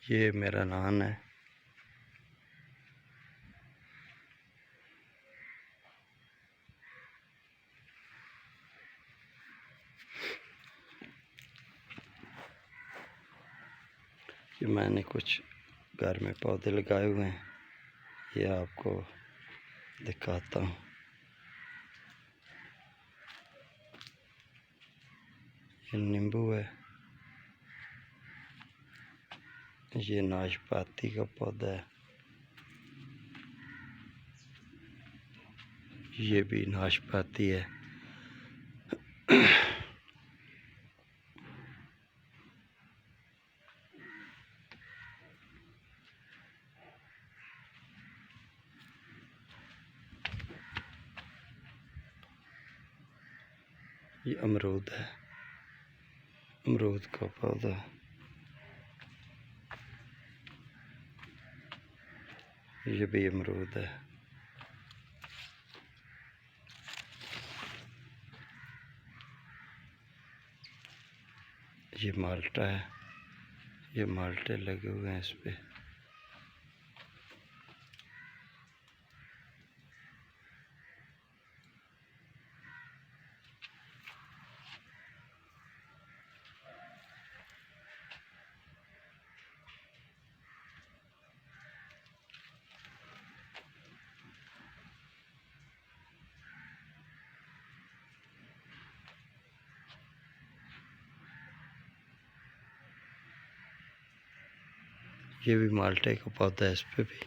ये मेरा नान है। ये मैंने कुछ घर में पौधे लगाए हुए हैं, ये आपको दिखाता हूँ। ये नींबू है, ये नाशपाती का पौधा है, ये भी नाशपाती है। ये अमरूद है, अमरूद का पौधा। ये भी अमरूद है। ये माल्टा है, ये माल्टे लगे हुए हैं इस पे। ये भी माल्टे का पौधा है, इस पे भी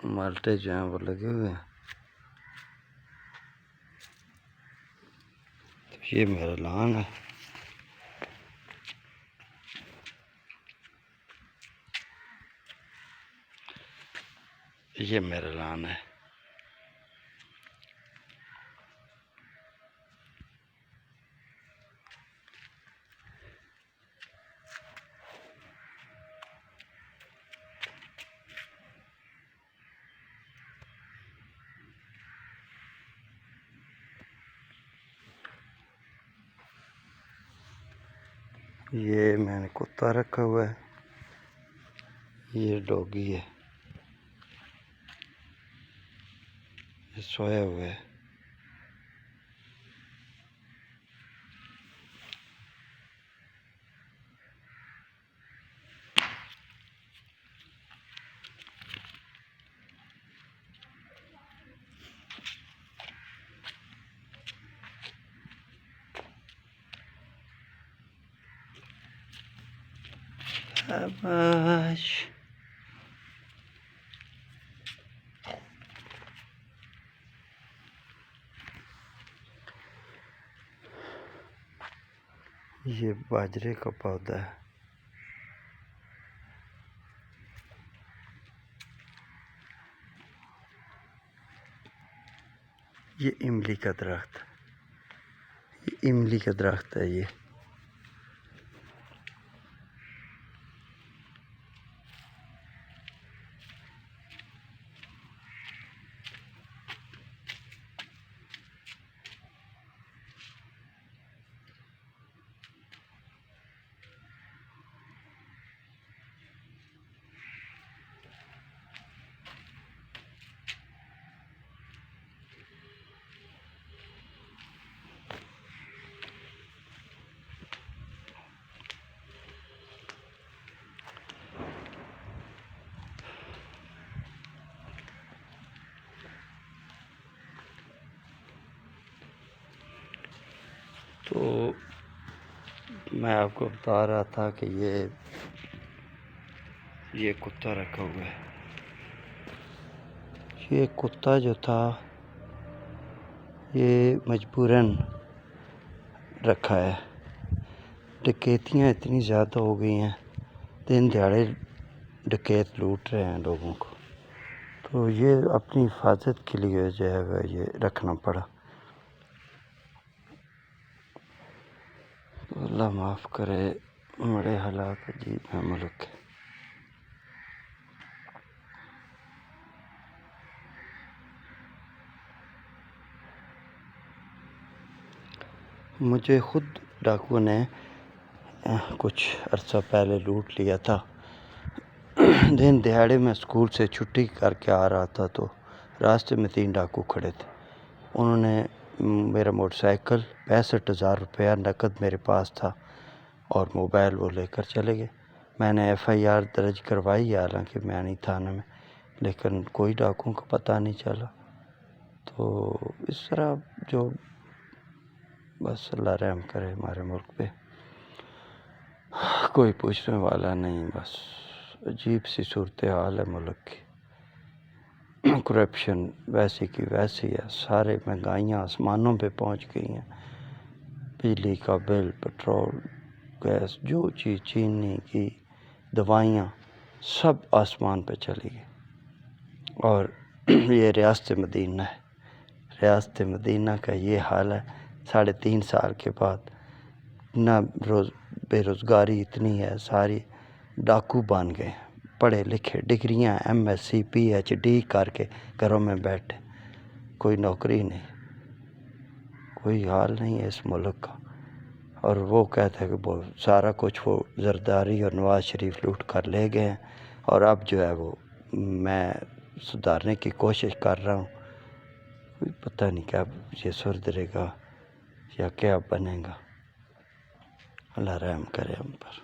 माल्टे जो हैं वो लगे हुए हैं। तो ये मेरा लान है। ये मेरा लान है। ये मैंने कुत्ता रखा हुआ है, ये डॉगी है, ये सोया हुआ है। शाबाश। ये बाजरे का पौधा है। ये इमली का दरख्त, ये इमली का दरख्त है। ये तो मैं आपको बता रहा था कि ये कुत्ता रखा हुआ है। ये कुत्ता जो था ये मजबूरन रखा है। डकैतियाँ इतनी ज़्यादा हो गई हैं, दिन दिहाड़े डकैत लूट रहे हैं लोगों को, तो ये अपनी हिफाजत के लिए जो है ये रखना पड़ा। तो अल्लाह माफ़ करे, बड़े हालात अजीब हैं मुल्क के। मुझे खुद डाकुओं ने कुछ अरसा पहले लूट लिया था। दिन दिहाड़े में स्कूल से छुट्टी करके आ रहा था तो रास्ते में 3 डाकू खड़े थे। उन्होंने मेरा मोटरसाइकिल 65,000 रुपया नकद मेरे पास था और मोबाइल वो लेकर चले गए। मैंने FIR दर्ज करवाई, हालांकि मैं नहीं थाने में, लेकिन कोई डाकुओं का पता नहीं चला। तो इस तरह जो बस अल्लाह रहम करे हमारे मुल्क पे, कोई पूछने वाला नहीं। बस अजीब सी सूरत हाल है मुल्क की। करप्शन वैसी की वैसी है, सारे महंगाइयाँ आसमानों पे पहुंच गई हैं। बिजली का बिल, पेट्रोल, गैस, जो चीज़, चीनी की दवाइयाँ, सब आसमान पे चली गई। और ये रियासत मदीना है, रियासत मदीना का ये हाल है। 3.5 साल के बाद ना बेरोज़गारी इतनी है, सारी डाकू बन गए, पढ़े लिखे, डिग्रियां MSc PhD करके घरों में बैठे, कोई नौकरी नहीं, कोई हाल नहीं है इस मुल्क का। और वो कहते हैं कि वो सारा कुछ वो जरदारी और नवाज शरीफ लूट कर ले गए हैं, और अब जो है वो मैं सुधारने की कोशिश कर रहा हूँ। कोई पता नहीं क्या ये सुधरेगा या क्या बनेगा। अल्लाह रहम करे हम पर।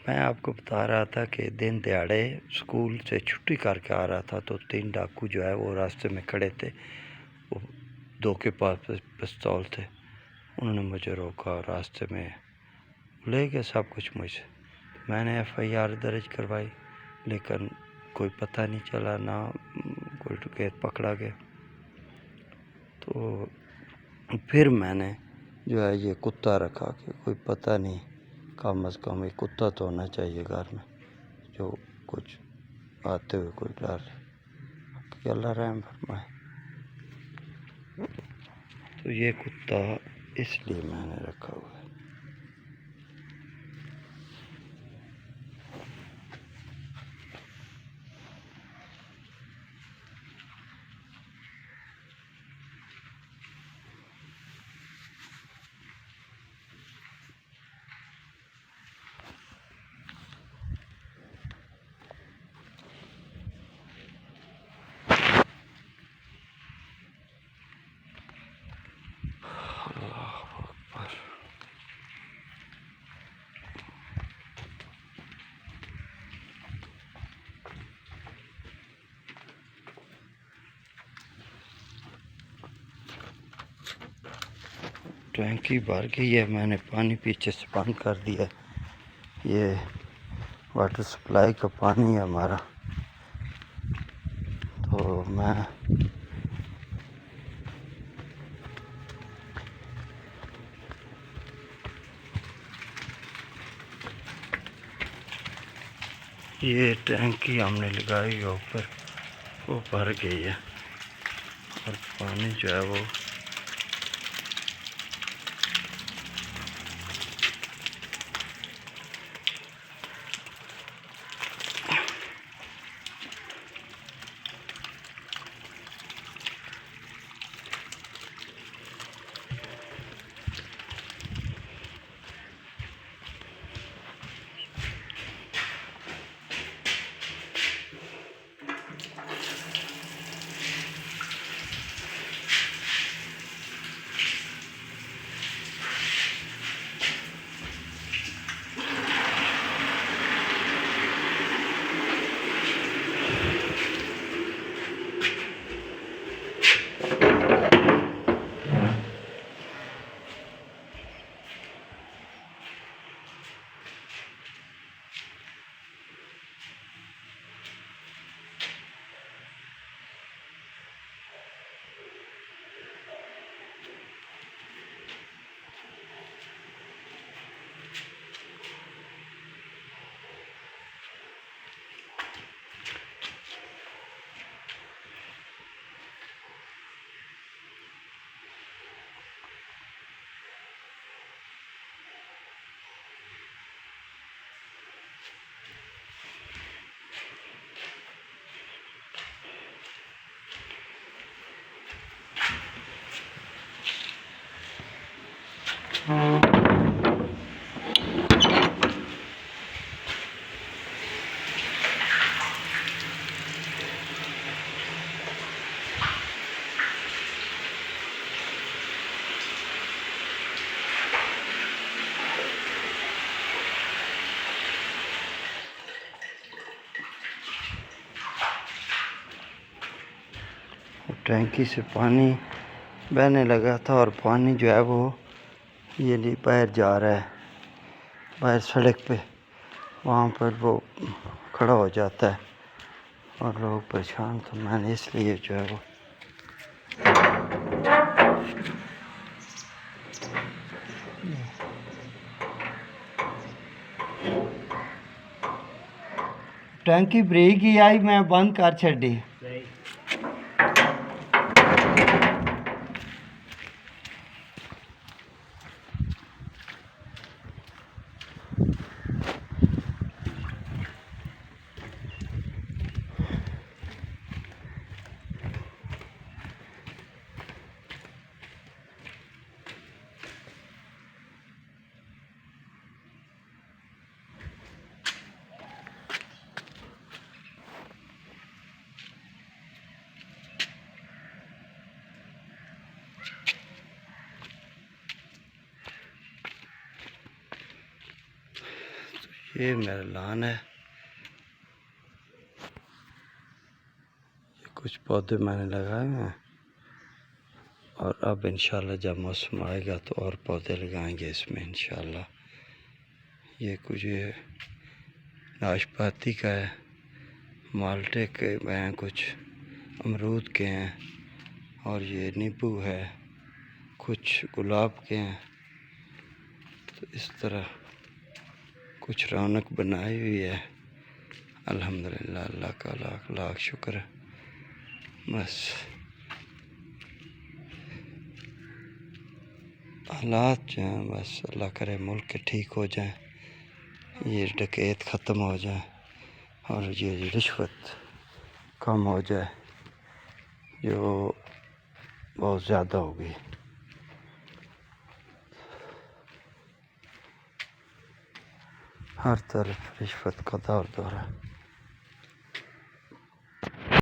मैं आपको बता रहा था कि दिन दिहाड़े स्कूल से छुट्टी करके आ रहा था तो 3 डाकू जो है वो रास्ते में खड़े थे। वो 2 के पास पिस्तौल थे। उन्होंने मुझे रोका, रास्ते में ले गए सब कुछ मुझसे। मैंने FIR दर्ज करवाई, लेकिन कोई पता नहीं चला, ना कोई डकैत पकड़ा गया। तो फिर मैंने जो है ये कुत्ता रखा कि कोई पता नहीं, कम अज़ कम एक कुत्ता तो होना चाहिए घर में, जो कुछ आते हुए कोई डर, कि अल्लाह रहम फरमाए। तो ये कुत्ता इसलिए मैंने रखा हुआ है। टैंकी भर गई है, मैंने पानी पीछे से बंद कर दिया। ये वाटर सप्लाई का पानी है हमारा। तो मैं ये टैंकी हमने लगाई है ऊपर, वो भर गई है और पानी जो है वो टैंकी से पानी बहने लगा था और पानी जो है वो ये नहीं बाहर जा रहा है, बाहर सड़क पे वहाँ पर वो खड़ा हो जाता है और लोग परेशान। तो मैंने इसलिए जो है वो टैंकी ब्रेक ही आई, मैं बंद कर छड़ी। ये मेरा लान है, ये कुछ पौधे मैंने लगाए हैं और अब इंशाल्लाह जब मौसम आएगा तो और पौधे लगाएंगे इसमें इंशाल्लाह। ये कुछ नाशपाती का है, माल्टे के हैं, कुछ अमरूद के हैं और ये नींबू है, कुछ गुलाब के हैं। तो इस तरह कुछ रौनक बनाई हुई है। अल्हम्दुलिल्लाह, अल्लाह का लाख लाख शुक्र है। बस हालात जो हैं, बस अल्लाह करे मुल्क के ठीक हो जाए, ये डकैत ख़त्म हो जाए और ये रिश्वत कम हो जाए जो बहुत ज़्यादा हो गई। हर तरफ रिश्वत का दौर दौरा।